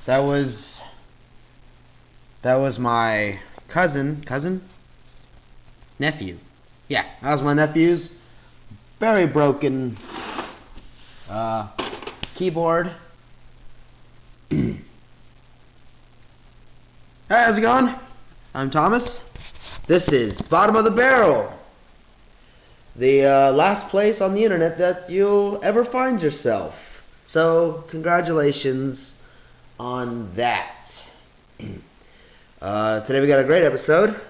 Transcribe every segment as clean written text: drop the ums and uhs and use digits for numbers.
that was my nephew. Yeah, that was my nephew's very broken keyboard. Hey, how's it going? I'm Thomas. This is Bottom of the Barrel, the last place on the internet that you'll ever find yourself. So, congratulations on that. Today we got a great episode.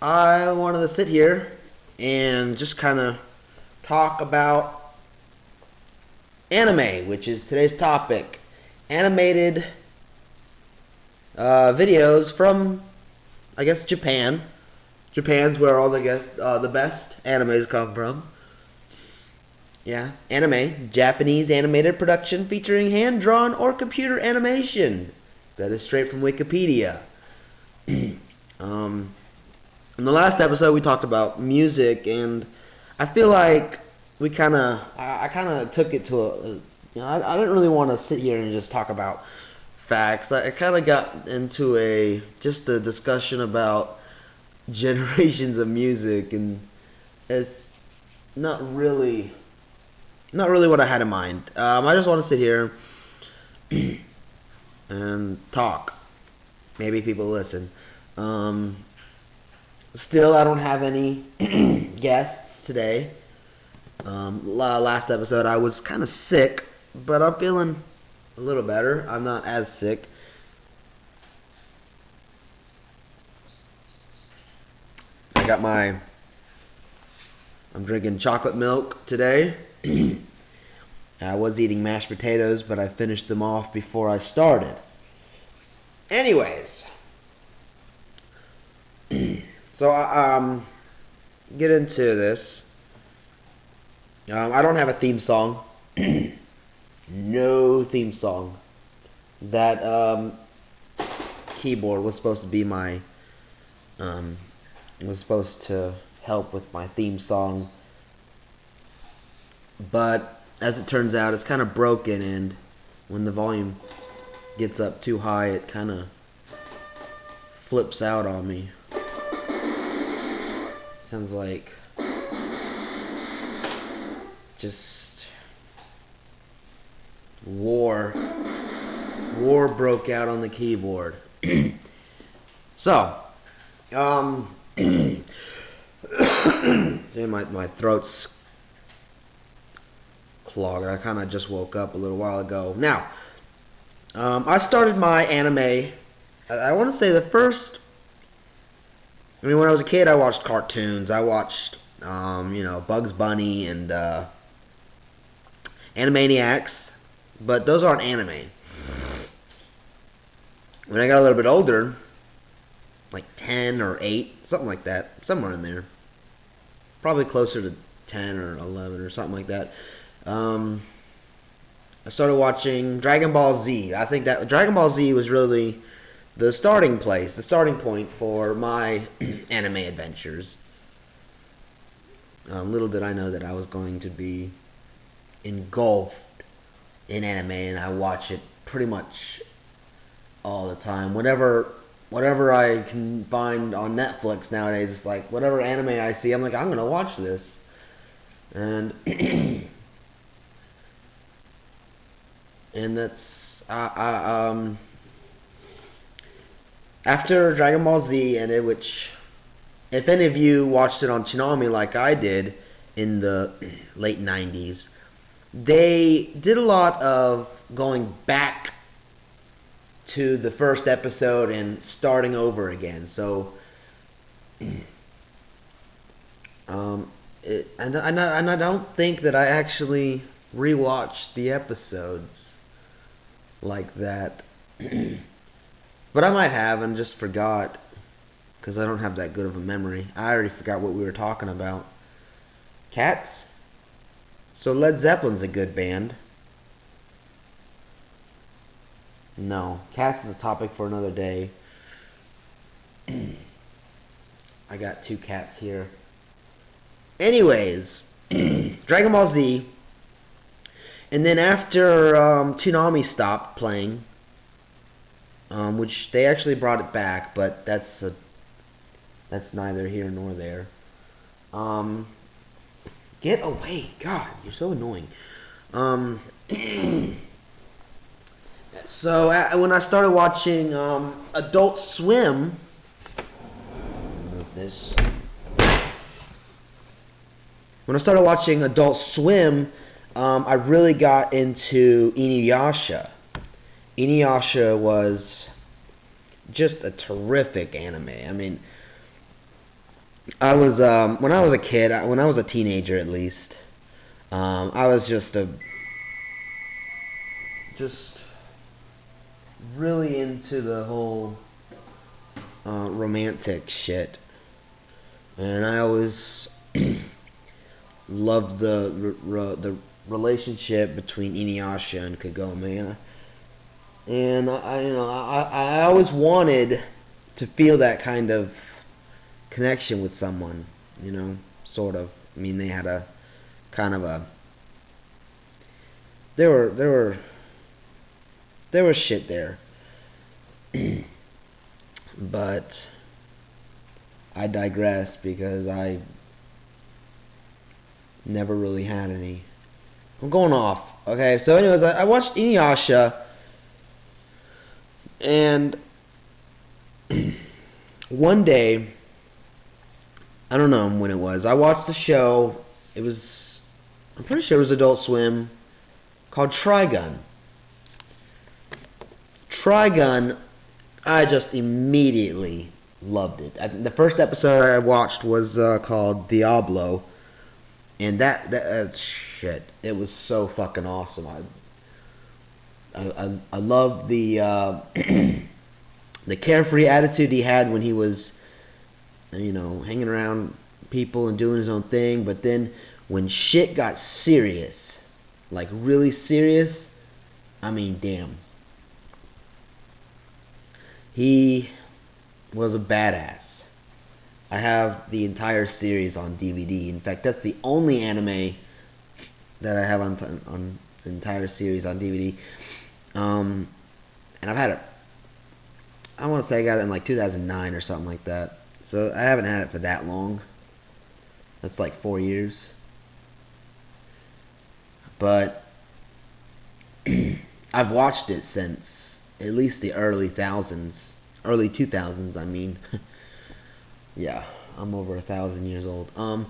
I wanted to sit here and just kind of talk about anime, which is today's topic. Animated videos from, I guess, Japan. Japan's where all the best animes come from. Yeah, anime, Japanese animated production featuring hand-drawn or computer animation. That is straight from Wikipedia. In the last episode, we talked about music, and I feel like I kind of took it to I didn't really want to sit here and just talk about facts. I kind of got into just a discussion about generations of music, and it's not really what I had in mind. I just want to sit here and talk. Maybe people listen. Still, I don't have any guests today. Last episode, I was kind of sick, but I'm feeling a little better. I'm not as sick. I'm drinking chocolate milk today. I was eating mashed potatoes, but I finished them off before I started. Anyways, so get into this. I don't have a theme song. No theme song. That keyboard was supposed to be was supposed to help with my theme song, but as it turns out, it's kind of broken, and when the volume gets up too high, it kind of flips out on me. Sounds like just war broke out on the keyboard. So, see, my throat's clogged. I kind of just woke up a little while ago. Now, I started my anime. I want to say when I was a kid, I watched cartoons. I watched, Bugs Bunny and Animaniacs, but those aren't anime. When I got a little bit older, like 10 or 8, something like that, somewhere in there, probably closer to 10 or 11 or something like that, I started watching Dragon Ball Z. I think that Dragon Ball Z was really the starting point for my anime adventures. Little did I know that I was going to be engulfed in anime, and I watch it pretty much all the time. Whatever I can find on Netflix nowadays, it's like whatever anime I see, I'm like, I'm gonna watch this. And and that's after Dragon Ball Z ended, which, if any of you watched it on Toonami like I did in the late 90s, they did a lot of going back to the first episode and starting over again. So, and I don't think that I actually rewatched the episodes like that. But I might have and just forgot, because I don't have that good of a memory. I already forgot what we were talking about. Cats? So Led Zeppelin's a good band. No, Cats is a topic for another day. I got 2 cats here. Anyways, Dragon Ball Z And then after Toonami stopped playing, which they actually brought it back, but that's neither here nor there. Um, get away, God, you're so annoying. Um, so when I started watching Adult Swim, move this. When I started watching Adult Swim, I really got into Inuyasha. Inuyasha was just a terrific anime. I mean, I was when I was a kid, when I was a teenager at least, I was just really into the whole romantic shit, and I always loved the relationship between Inuyasha and Kagome, and I always wanted to feel that kind of connection with someone, sort of. I mean, they had a kind of a there was shit there, but I digress because I never really had any. I'm going off. Okay, so anyways, I watched Inuyasha, and one day, I don't know when it was, I watched a show. I'm pretty sure it was Adult Swim, called Trigun. Trigun, I just immediately loved it. The first episode I watched was called Diablo, and that shit, it was so fucking awesome. I love the the carefree attitude he had when he was, hanging around people and doing his own thing. But then when shit got serious, like really serious, I mean, damn, he was a badass. I have the entire series on DVD. In fact, that's the only anime that I have on the entire series on DVD. And I've had it. I want to say I got it in like 2009 or something like that. So I haven't had it for that long. That's like 4 years. But I've watched it since at least the early 2000s. I mean, yeah, I'm over 1,000 years old. And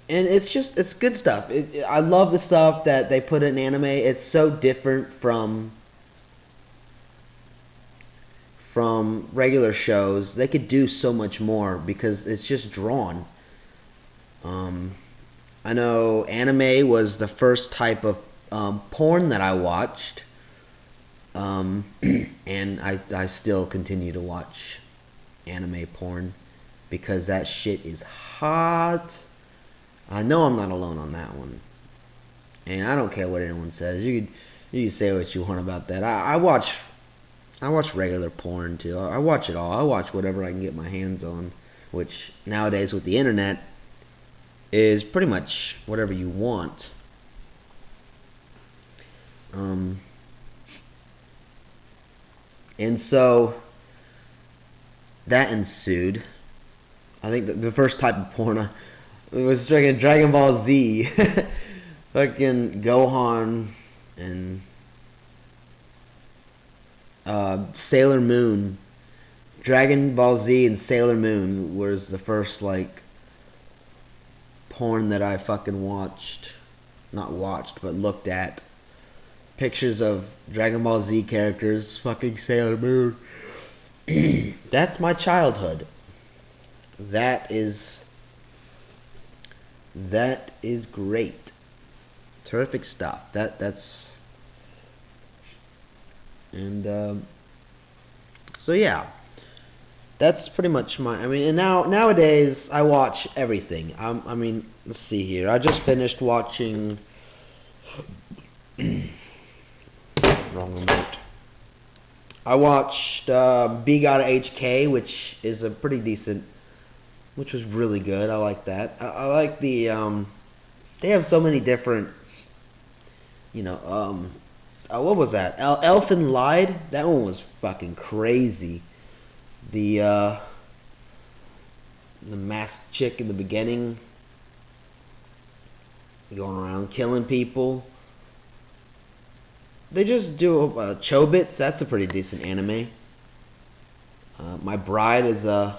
it's good stuff. I love the stuff that they put in anime. It's so different from regular shows. They could do so much more because it's just drawn. I know anime was the first type of porn that I watched, and I still continue to watch anime porn because that shit is hot. I know I'm not alone on that one, and I don't care what anyone says. You can say what you want about that. I watch regular porn too. I watch it all. I watch whatever I can get my hands on, which nowadays with the internet is pretty much whatever you want. And so that ensued. I think the first type of porn was freaking Dragon Ball Z. Fucking Gohan and Sailor Moon. Dragon Ball Z and Sailor Moon was the first like porn that I fucking watched. Not watched, but looked at. Pictures of Dragon Ball Z characters, fucking Sailor Moon. That's my childhood. That is great. Terrific stuff. That's and so yeah. That's pretty much my. I mean, and nowadays I watch everything. I mean, let's see here. I just finished watching. Wrong remote. I watched B Gotta HK, which is a pretty decent, which was really good. I like that. I like the. They have so many different what was that? Elfin Lied. That one was fucking crazy. The uh, the masked chick in the beginning going around killing people. They just do Chobits. That's a pretty decent anime. My Bride is a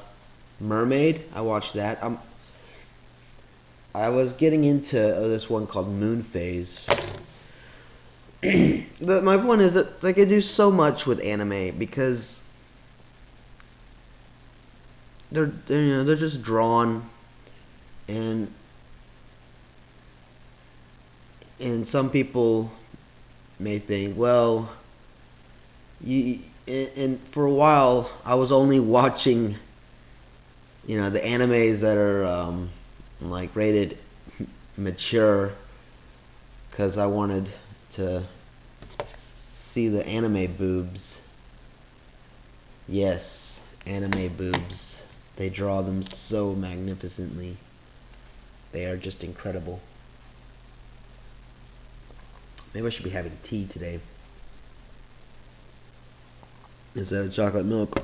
mermaid. I watched that. I was getting into this one called Moon Phase. My point is that like I do so much with anime because they're just drawn and some people may think, well, and for a while I was only watching, the animes that are like rated mature because I wanted to see the anime boobs. Yes, anime boobs. They draw them so magnificently. They are just incredible. Maybe I should be having tea today instead of chocolate milk.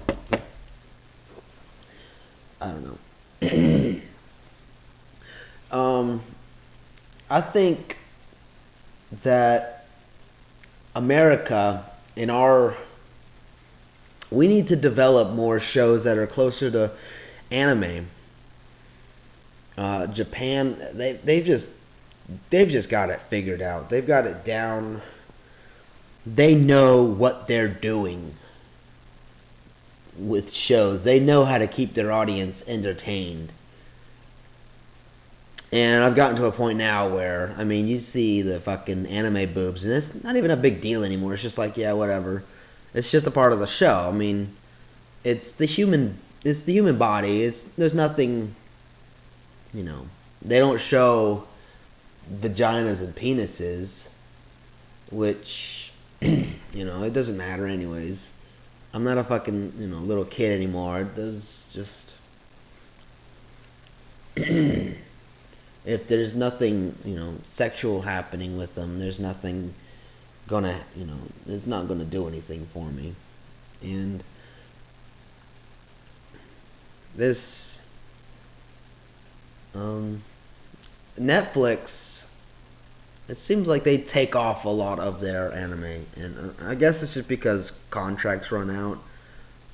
I don't know. I think that America, we need to develop more shows that are closer to anime. Japan, they've just got it figured out. They've got it down. They know what they're doing with shows. They know how to keep their audience entertained. And I've gotten to a point now where, I mean, you see the fucking anime boobs, and it's not even a big deal anymore. It's just like, yeah, whatever. It's just a part of the show. I mean, it's the human body. There's nothing, they don't show vaginas and penises, which, it doesn't matter anyways. I'm not a fucking, little kid anymore. There's just if there's nothing, sexual happening with them, there's nothing gonna, it's not gonna do anything for me. And this, Netflix, it seems like they take off a lot of their anime, and I guess it's just because contracts run out.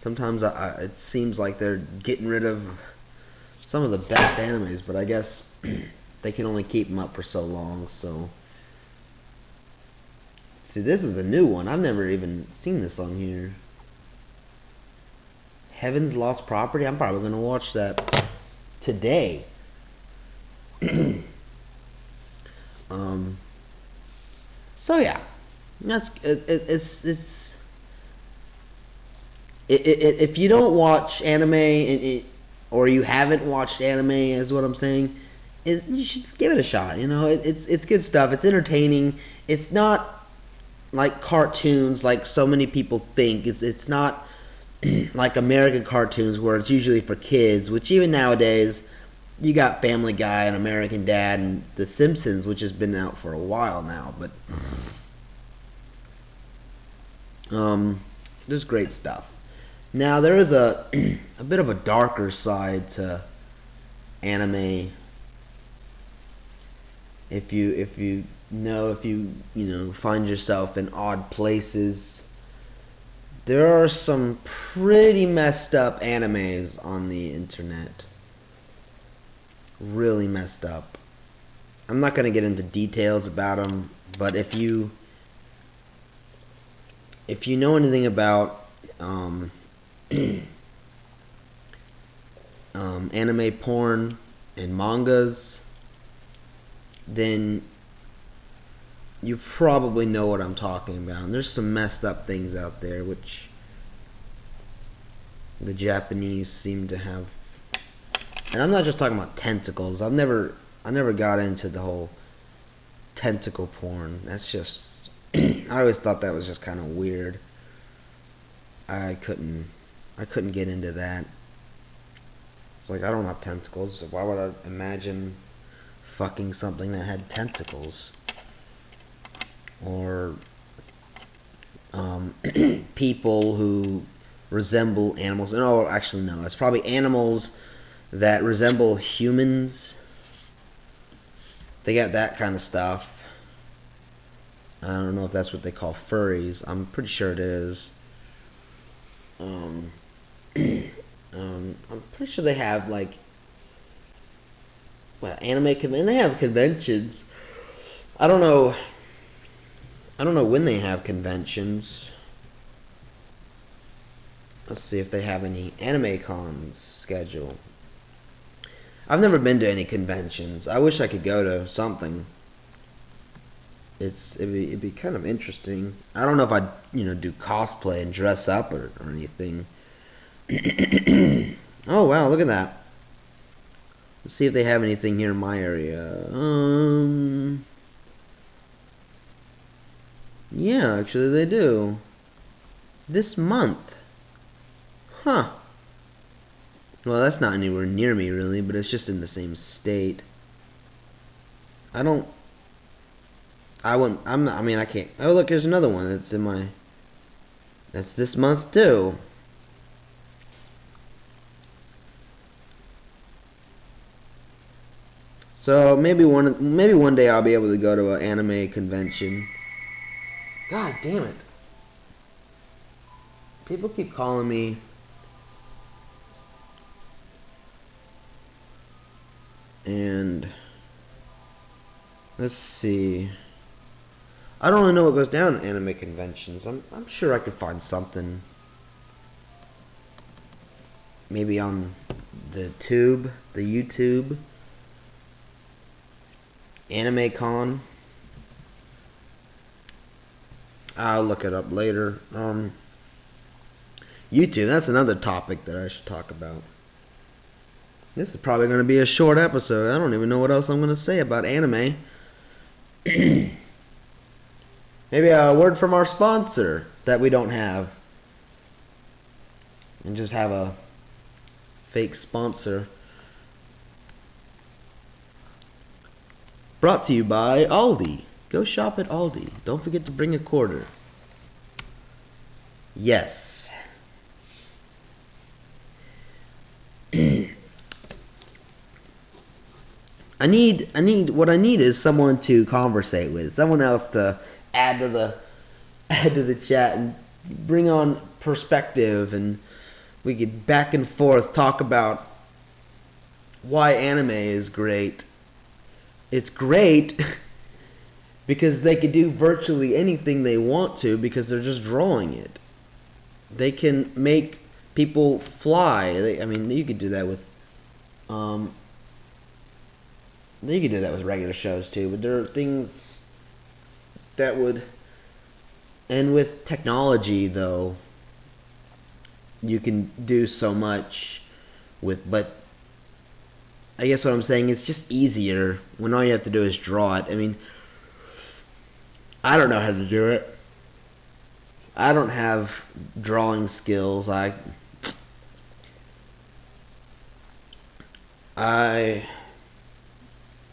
Sometimes it seems like they're getting rid of some of the best animes, but I guess they can only keep them up for so long. So, see, this is a new one. I've never even seen this on here. Heaven's Lost Property. I'm probably gonna watch that today. So yeah, that's if you don't watch anime or you haven't watched anime, is what I'm saying, is you should give it a shot. It's good stuff. It's entertaining. It's not like cartoons like so many people think. It's not like American cartoons where it's usually for kids, which even nowadays you got Family Guy and American Dad and The Simpsons, which has been out for a while now, but there's great stuff. Now there is a a bit of a darker side to anime. If you find yourself in odd places, there are some pretty messed up animes on the internet. Really messed up. I'm not gonna get into details about them, but if you know anything about anime porn and mangas, then you probably know what I'm talking about. And there's some messed up things out there which the Japanese seem to have. And I'm not just talking about tentacles. I never got into the whole tentacle porn. That's just I always thought that was just kind of weird. I couldn't get into that. It's like, I don't have tentacles, so why would I imagine fucking something that had tentacles? or people who resemble animals. No, actually, no. It's probably animals that resemble humans. They got that kind of stuff. I don't know if that's what they call furries. I'm pretty sure it is. Um, I'm pretty sure they have like anime and they have conventions. I don't know. I don't know when they have conventions. Let's see if they have any anime cons scheduled. I've never been to any conventions. I wish I could go to something. It'd be kind of interesting. I don't know if I'd do cosplay and dress up or anything. Oh wow, look at that. Let's see if they have anything here in my area. Yeah, actually they do. This month. Huh. Well, that's not anywhere near me really, but it's just in the same state. I don't. I wouldn't. I'm not. I mean, I can't. Oh, look, there's another one that's in my. That's this month too. So maybe one day I'll be able to go to an anime convention. God damn it! People keep calling me. And let's see. I don't really know what goes down at anime conventions. I'm sure I could find something. Maybe on the YouTube. Anime Con. I'll look it up later. YouTube, that's another topic that I should talk about. This is probably going to be a short episode. I don't even know what else I'm going to say about anime. Maybe a word from our sponsor that we don't have. And just have a fake sponsor. Brought to you by Aldi. Go shop at Aldi. Don't forget to bring a quarter. Yes. What I need is someone to conversate with, someone else to add to the chat and bring on perspective, and we could back and forth talk about why anime is great. It's great because they could do virtually anything they want to because they're just drawing it. They can make people fly. I mean, you could do that with regular shows too, but there are things that would. And with technology, though, you can do so much with. But I guess what I'm saying is just easier when all you have to do is draw it. I mean, I don't know how to do it. I don't have drawing skills. I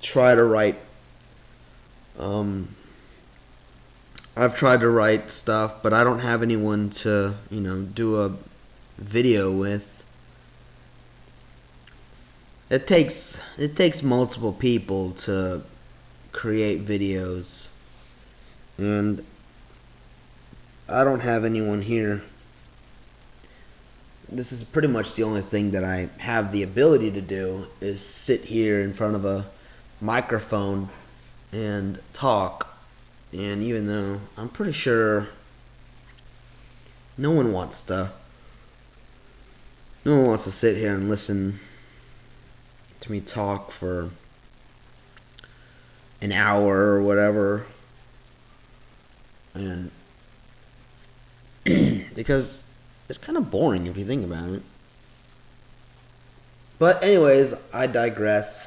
try to write. I've tried to write stuff, but I don't have anyone to, do a video with. It takes multiple people to create videos, and I don't have anyone here. This is pretty much the only thing that I have the ability to do is sit here in front of a microphone and talk. And even though I'm pretty sure no one wants to sit here and listen to me talk for an hour or whatever, and because it's kind of boring if you think about it. But anyways, I digress.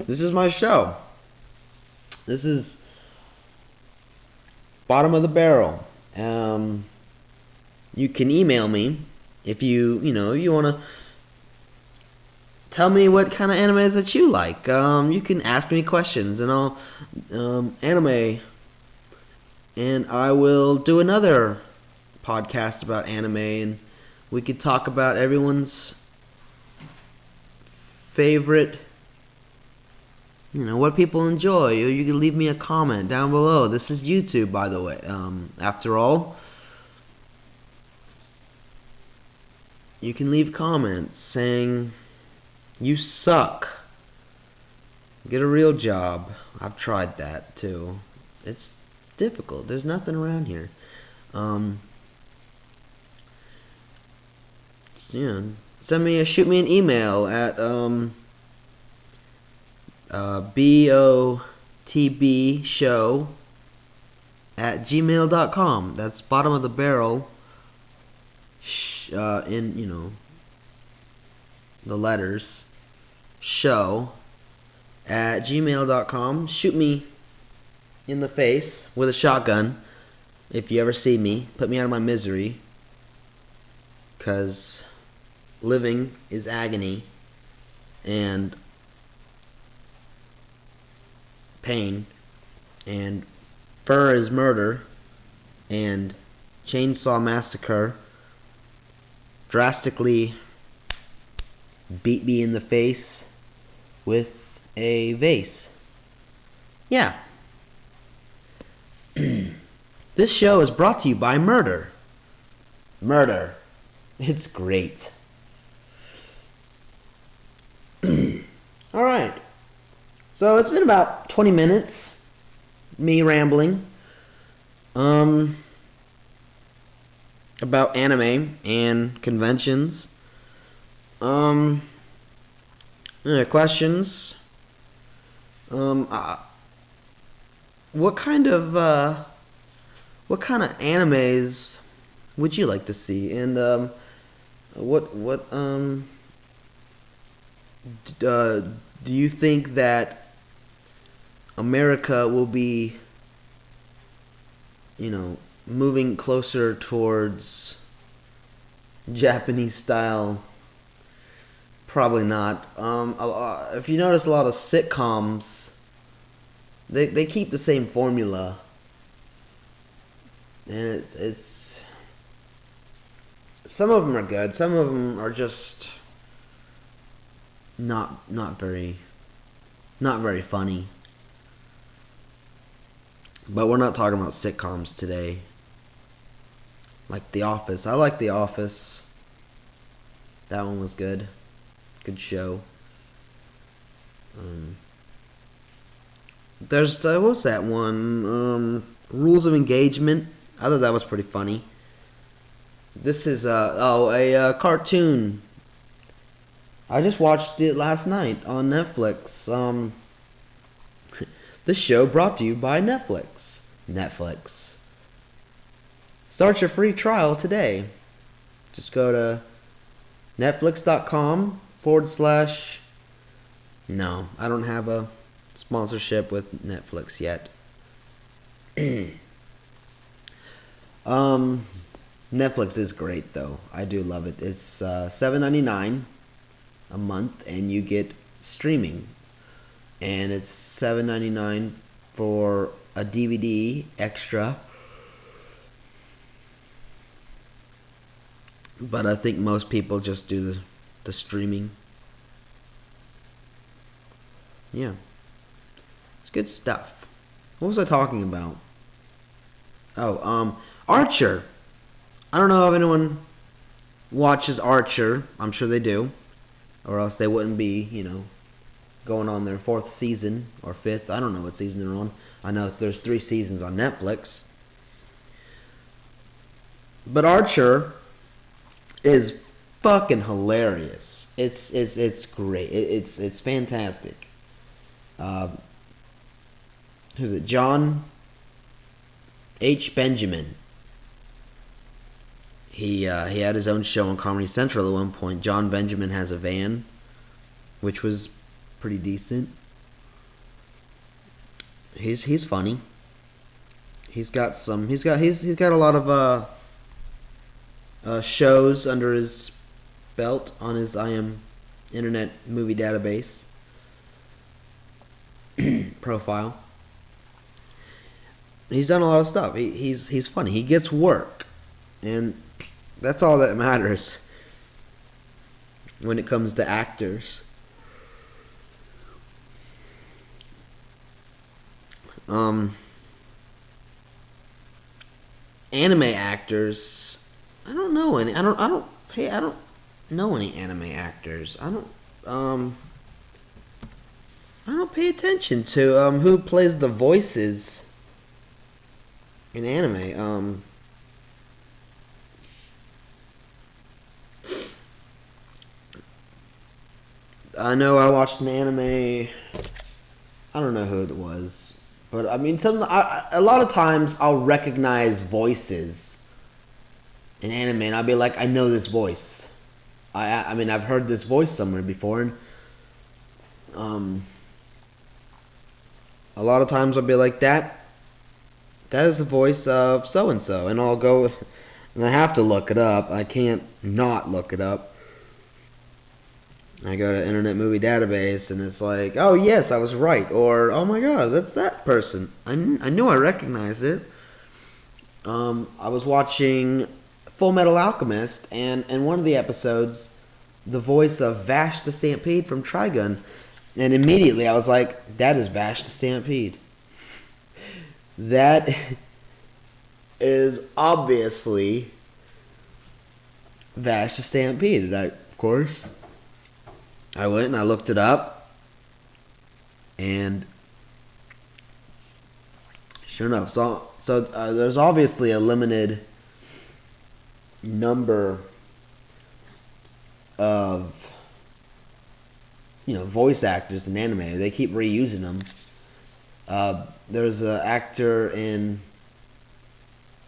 This is my show. This is bottom of the barrel. You can email me if you want to tell me what kind of animes that you like. You can ask me questions, and I'll anime, and I will do another podcast about anime, and we could talk about everyone's favorite, what people enjoy. Or you can leave me a comment down below. This is YouTube, by the way. After all, you can leave comments saying you suck. Get a real job. I've tried that too. It's difficult. There's nothing around here. So, shoot me an email at botbshow@gmail.com. That's bottom of the barrel. In the letters show@gmail.com. Shoot me in the face with a shotgun if you ever see me. Put me out of my misery, 'cause living is agony and pain, and fur is murder, and chainsaw massacre drastically beat me in the face with a vase. Yeah. This show is brought to you by murder. Murder. It's great. Alright. So it's been about 20 minutes, me rambling, about anime and conventions. Questions. What kind of animes would you like to see? And do you think that America will be, moving closer towards Japanese style? Probably not. If you notice, a lot of sitcoms, they keep the same formula, and it's some of them are good. Some of them are just not very funny. But we're not talking about sitcoms today. Like The Office. I like The Office. That one was good. Good show. There's what's that one? Rules of Engagement. I thought that was pretty funny. This is a cartoon. I just watched it last night on Netflix. This show brought to you by Netflix. Start your free trial today. Just go to netflix.com / No, I don't have a sponsorship with Netflix yet. Netflix is great though. I do love it. It's $7.99 a month, and you get streaming. And it's $7.99 for a DVD extra. But I think most people just do the streaming. Yeah. It's good stuff. What was I talking about? Oh, Archer. I don't know if anyone watches Archer. I'm sure they do. Or else they wouldn't be, going on their 4th season or 5th. I don't know what season they're on. I know there's 3 seasons on Netflix. But Archer is fucking hilarious. It's great. It's fantastic. Who's it? John H. Benjamin. He had his own show on Comedy Central at one point. John Benjamin Has a Van, which was pretty decent. He's funny. He's got a lot of shows under his belt on his Internet Movie Database profile. He's done a lot of stuff. He's funny. He gets work, and that's all that matters when it comes to actors. Um, Anime actors. I don't know any. I don't know any anime actors. I don't pay attention to who plays the voices in anime. I know I watched an anime. I don't know who it was, but I mean, a lot of times I'll recognize voices in anime, and I'll be like, I know this voice. I mean, I've heard this voice somewhere before, and um, a lot of times I'll be like, that is the voice of so and so, and I'll go, and I have to look it up. I can't not look it up. I go to Internet Movie Database, and it's like, oh yes, I was right, or oh my god, that's that person. I knew I recognized it. I was watching Full Metal Alchemist, and in one of the episodes, the voice of Vash the Stampede from Trigun, and immediately I was like, that is Vash the Stampede. That is obviously Vash the Stampede. And of course, I went and I looked it up, and sure enough, there's obviously a limited number of voice actors in anime. They keep reusing them. There's an actor in,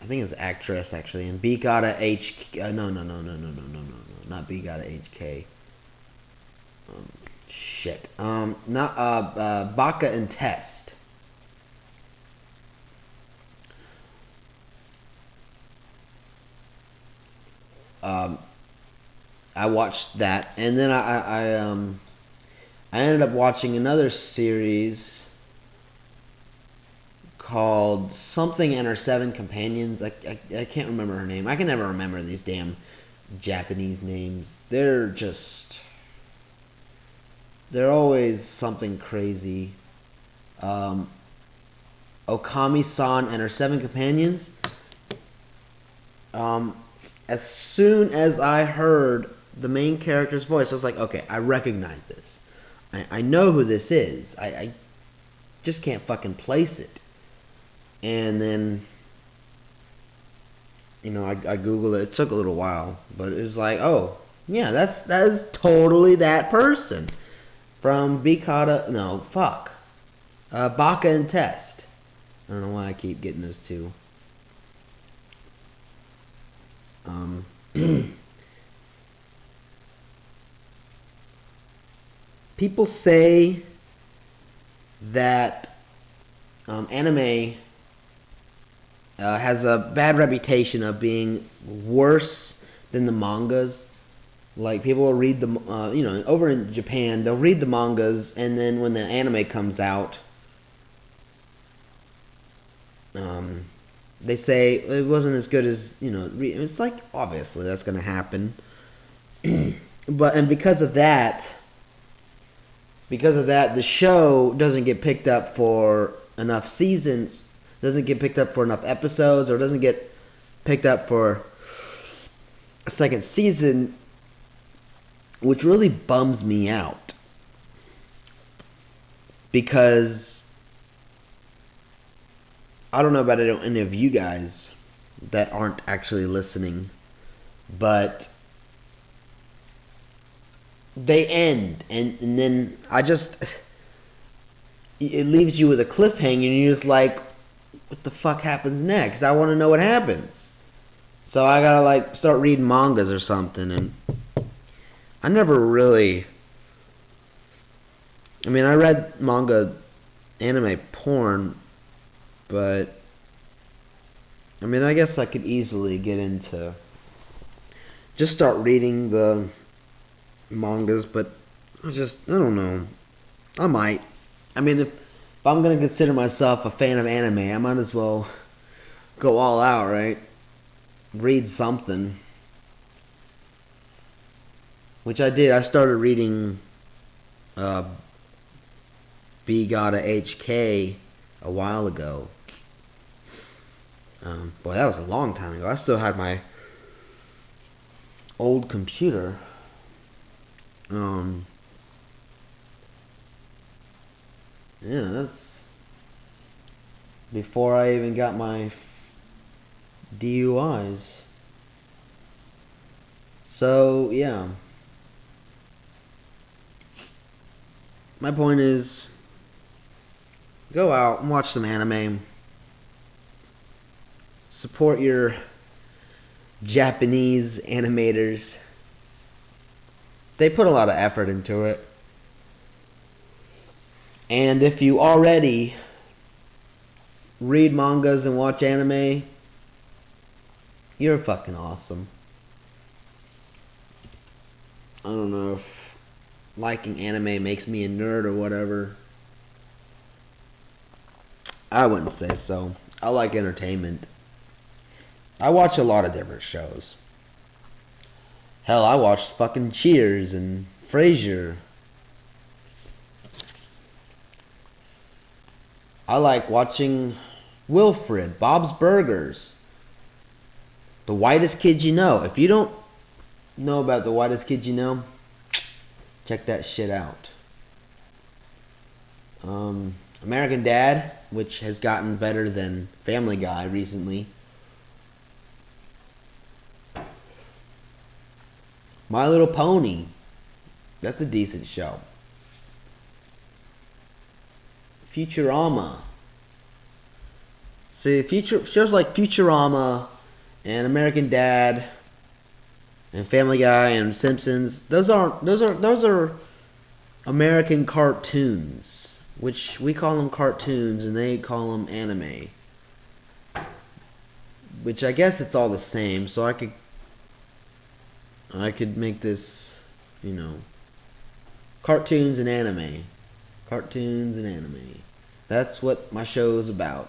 I think it's an actress actually, in B Gotta HK. No, not B Gotta HK. Shit. Not Baka and Test. I watched that, and then I ended up watching another series called something and her seven companions. I can't remember her name. I can never remember these damn Japanese names. They're always something crazy. Okami-san and her seven companions. As soon as I heard the main character's voice, I was like, okay, I recognize this. I know who this is. I just can't fucking place it. And then, I Googled it. It took a little while, but it was like, oh, yeah, that is totally that person from Bikata. No, fuck, Baka and Test. I don't know why I keep getting those two. People say that anime has a bad reputation of being worse than the mangas. Like, people will read over in Japan, they'll read the mangas, and then when the anime comes out, they say it wasn't as good as, it's like, obviously that's going to happen. And because of that, the show doesn't get picked up for enough seasons, doesn't get picked up for enough episodes, or doesn't get picked up for a second season, which really bums me out. Because I don't know about any of you guys that aren't actually listening, but they end, and then it leaves you with a cliffhanger, and you're just like, what the fuck happens next? I want to know what happens. So I gotta start reading mangas or something, and I never really, I mean, I read manga, anime porn, but I mean, I guess I could easily get into, just start reading the mangas, but I don't know. I might. I mean, if I'm gonna consider myself a fan of anime, I might as well go all out, right? Read something. Which I did. I started reading uh, B Gotta HK a while ago. Boy, that was a long time ago. I still had my old computer. Um, yeah, that's before I even got my DUIs. So, yeah. My point is, go out and watch some anime. Support your Japanese animators. They put a lot of effort into it. And if you already read mangas and watch anime, you're fucking awesome. I don't know if liking anime makes me a nerd or whatever. I wouldn't say so. I like entertainment. I watch a lot of different shows. Hell, I watched fucking Cheers and Frasier. I like watching Wilfred, Bob's Burgers, The Whitest Kid You Know. If you don't know about The Whitest Kid You Know, check that shit out. American Dad, which has gotten better than Family Guy recently. My Little Pony. That's a decent show. Futurama. See, shows like Futurama and American Dad and Family Guy and Simpsons. Those are American cartoons, which we call them cartoons and they call them anime. Which I guess it's all the same. So I could make this, cartoons and anime. Cartoons and anime. That's what my show is about.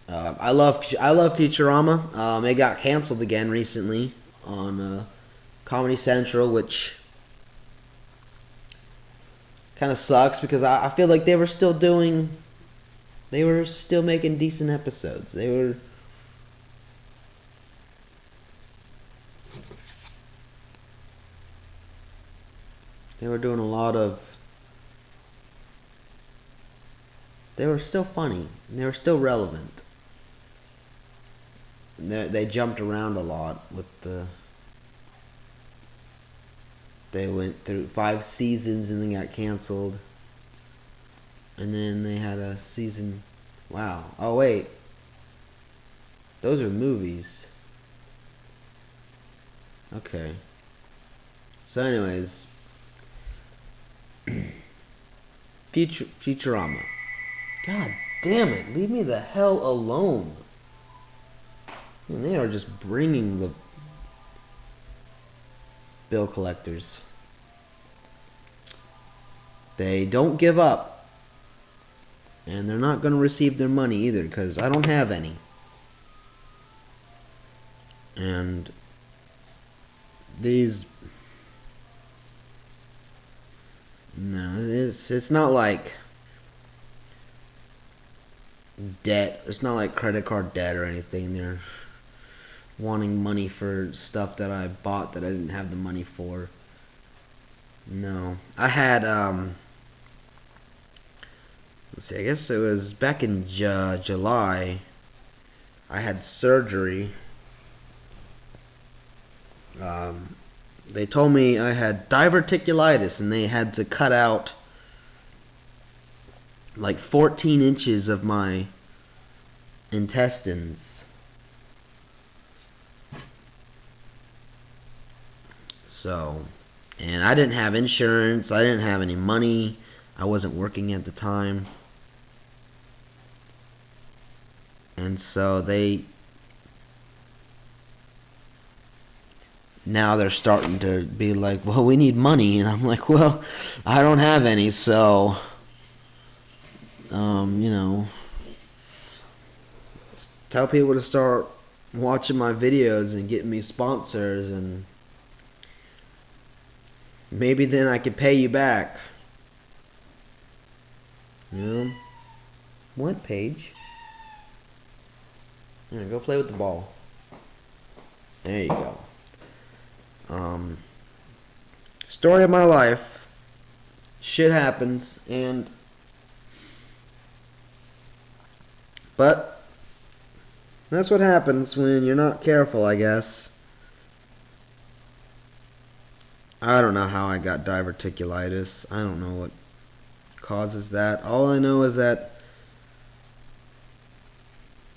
I love Futurama. It got canceled again recently on Comedy Central, which kind of sucks because I feel like they were still making decent episodes. They were doing a lot of. They were still funny. And they were still relevant. They jumped around a lot with the. They went through 5 seasons and then got canceled. And then they had a season. Wow. Oh wait. Those are movies. Okay. So anyways. Futurama. God damn it. Leave me the hell alone. And they are just bringing the bill collectors. They don't give up. And they're not going to receive their money either because I don't have any. And these... No, it's not like debt. It's not like credit card debt or anything. They're wanting money for stuff that I bought that I didn't have the money for. No. I had, let's see, I guess it was back in July. I had surgery. They told me I had diverticulitis and they had to cut out like 14 inches of my intestines. So, and I didn't have insurance, I didn't have any money, I wasn't working at the time. And so they now they're starting to be like, well, we need money, and I'm like, well, I don't have any, so you know, tell people to start watching my videos and getting me sponsors, and maybe then I could pay you back. You know? What page? Yeah, go play with the ball. There you go. Story of my life. Shit happens, but that's what happens when you're not careful, I guess. I don't know how I got diverticulitis. I don't know what causes that. All I know is that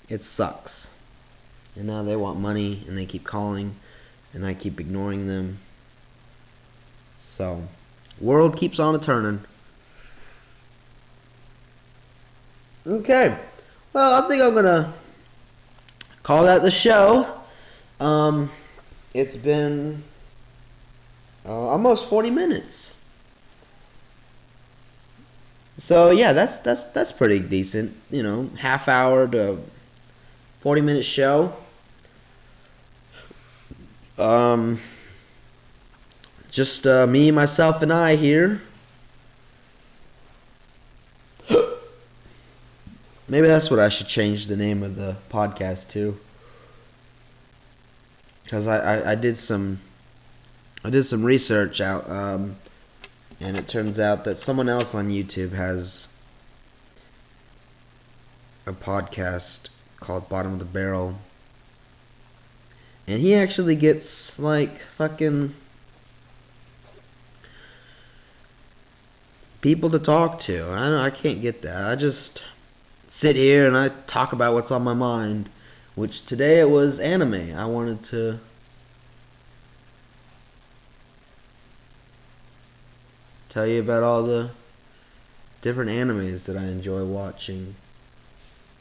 it sucks. And now they want money, and they keep calling, and I keep ignoring them. So, world keeps on a-turning. Okay. Well, I think I'm gonna call that the show. It's been almost 40 minutes. So yeah, that's pretty decent. You know, half hour to 40-minute show. Just me, myself, and I here. Maybe that's what I should change the name of the podcast to. Because I did some research out, and it turns out that someone else on YouTube has a podcast called Bottom of the Barrel, and he actually gets like fucking people to talk to. I can't get that. I just sit here and I talk about what's on my mind, which today it was anime. I wanted to tell you about all the different animes that I enjoy watching,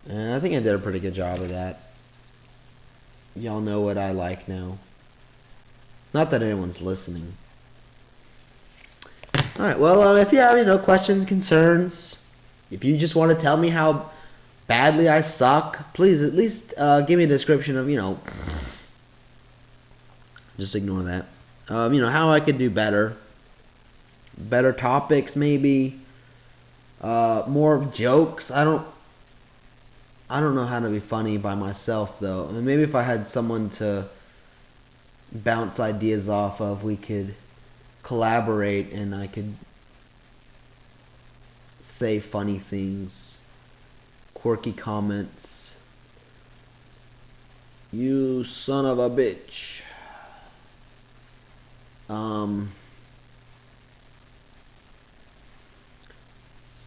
and I think I did a pretty good job of that. Y'all know what I like now. Not that anyone's listening. Alright, well, if you have, questions, concerns, if you just want to tell me how badly I suck, please at least give me a description of, just ignore that. How I could do better. Better topics, maybe. More jokes. I don't know how to be funny by myself, though. I mean, maybe if I had someone to bounce ideas off of, we could collaborate and I could say funny things, quirky comments. You son of a bitch.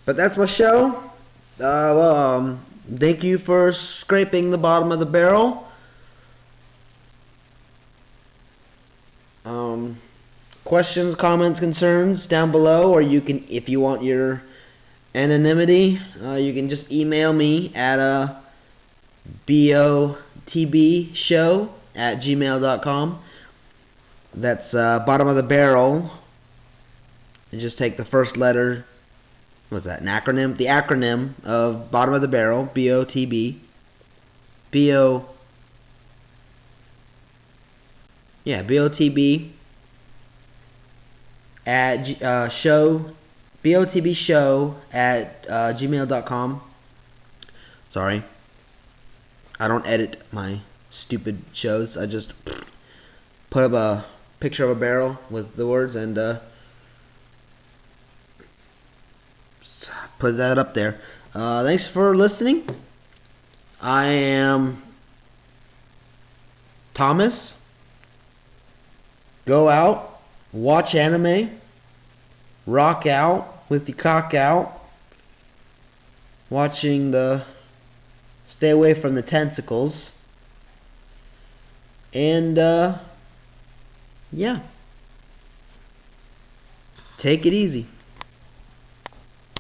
But that's my show. Thank you for scraping the bottom of the barrel. Questions, comments, concerns down below, or you can, if you want your anonymity, you can just email me at botbshow@gmail.com. That's bottom of the barrel. And just take the first letter. What's that? An acronym? The acronym of bottom of the barrel, BOTB. BOTB at show, BOTBshow at gmail.com. Sorry, I don't edit my stupid shows. I just put up a picture of a barrel with the words and put that up there. Thanks for listening. I am Thomas. Go out, watch anime, rock out with your cock out, stay away from the tentacles, and yeah, take it easy.